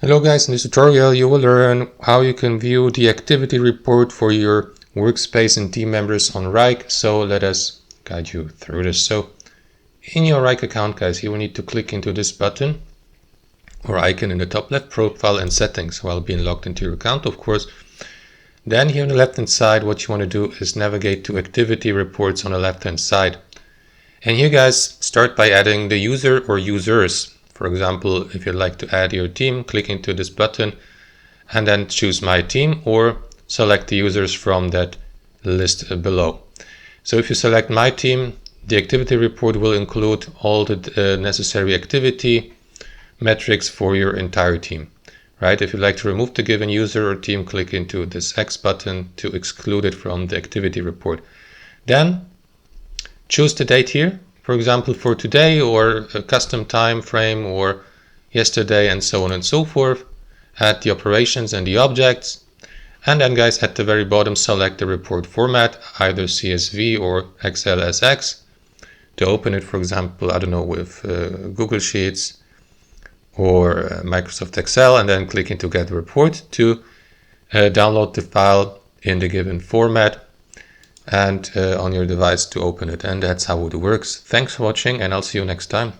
Hello guys, in this tutorial you will learn how you can view the activity report for your workspace and team members on Wrike. So let us guide you through this. So in your Wrike account, guys, you will need to click into this button or icon in the top left, profile and settings, while being logged into your account, of course. Then here on the left hand side, what you want to do is navigate to activity reports on the left hand side. And here guys, start by adding the user or users. For example, if you'd like to add your team, click into this button and then choose my team, or select the users from that list below. So if you select my team, the activity report will include all the necessary activity metrics for your entire team, right? If you'd like to remove the given user or team, click into this X button to exclude it from the activity report. Then choose the date here, for example, for today, or a custom time frame, or yesterday, and so on and so forth. Add the operations and the objects. And then guys, at the very bottom, select the report format, either CSV or XLSX. To open it, for example, I don't know, with Google Sheets or Microsoft Excel, and then click into Get Report to download the file in the given format and on your device to open it. And that's how it works. Thanks for watching, and I'll see you next time.